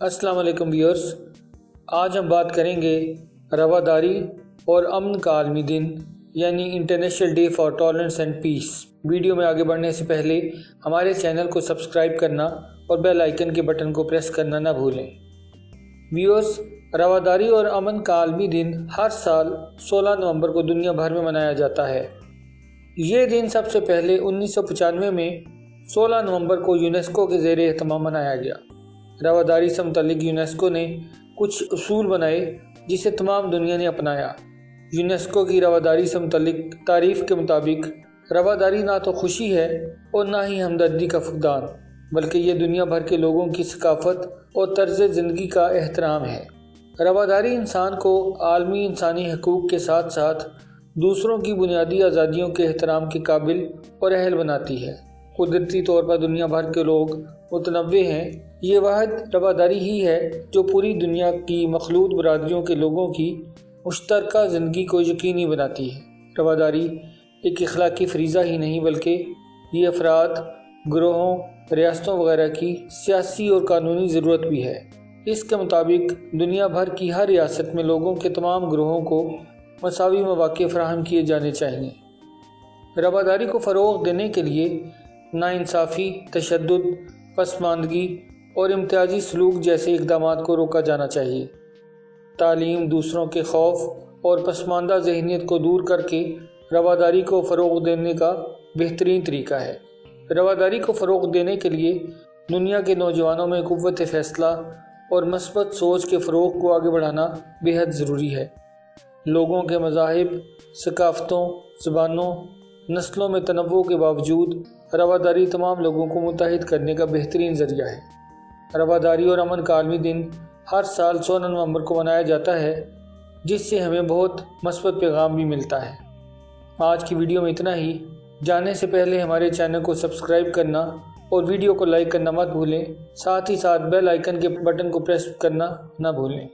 अस्सलाम वालेकुम व्यूअर्स, आज हम बात करेंगे रवादारी और अमन का आलमी दिन यानी international day for tolerance and peace. Video में आगे बढ़ने से पहले हमारे चैनल को सब्सक्राइब करना और बेल आइकन के बटन को प्रेस करना ना भूलें। व्यूअर्स, रवादारी और अमन का आलमी दिन हर साल 16 नवंबर को दुनिया भर में मनाया जाता है। ये दिन सबसे पहले 1995 में 16 नवंबर को यूनेस्को के ज़ेर एहतमाम मनाया गया। रवादारी से मुतल्लिक यूनेस्को ने कुछ उसूल बनाए जिसे तमाम दुनिया ने अपनाया। यूनेस्को की रवादारी से मुतल्लिक तारीफ़ के मुताबिक रवादारी ना तो खुशी है और ना ही हमदर्दी का फुकदान, बल्कि ये दुनिया भर के लोगों की सकाफत और तर्ज़ ज़िंदगी का एहतराम है। रवादारी इंसान को आलमी इंसानी हकूक़ के साथ साथ दूसरों की बुनियादी आज़ादियों के एहतराम के काबिल और अहल बनाती है। कुदरती तौर पर दुनिया भर के लोग मुतनव्वे हैं। ये वाहिद रवादारी ही है जो पूरी दुनिया की मखलूत बरादरियों के लोगों की मुश्तरका ज़िंदगी को यकीनी बनाती है। रवादारी एक अखलाकी फरीज़ा ही नहीं बल्कि ये अफराद, ग्रोहों, रियासतों वगैरह की सियासी और कानूनी ज़रूरत भी है। इसके मुताबिक दुनिया भर की हर रियासत में लोगों के तमाम ग्रोहों को मसावी मौक़े फ़राहम किए जाने चाहिए। रवादारी को फ़रोग़ देने के लिए नाइंसाफ़ी, तशद्दुद, पसमानदगी और इम्तियाजी सलूक जैसे इक़दामात को रोका जाना चाहिए। तालीम दूसरों के खौफ और पसमानदा ज़हनियत को दूर करके रवादारी को फ़रोग़ देने का बेहतरीन तरीका है। रवादारी को फ़रोग़ देने के लिए दुनिया के नौजवानों में क़ुव्वत फ़ैसला और मस्बत सोच के फ़रोग़ को आगे बढ़ाना बेहद ज़रूरी है। लोगों के मज़ाहिब, सकाफ़तों, ज़बानों, नस्लों में तनव्वुर के बावजूद रवादारी तमाम लोगों को मुत्तहिद करने का बेहतरीन ज़रिया है। रवादारी और अमन का आलमी दिन हर साल 16 नवंबर को मनाया जाता है, जिससे हमें बहुत मस्बत पैगाम भी मिलता है। आज की वीडियो में इतना ही। जाने से पहले हमारे चैनल को सब्सक्राइब करना और वीडियो को लाइक करना मत भूलें। साथ ही साथ बेल आइकन के बटन को प्रेस करना ना भूलें।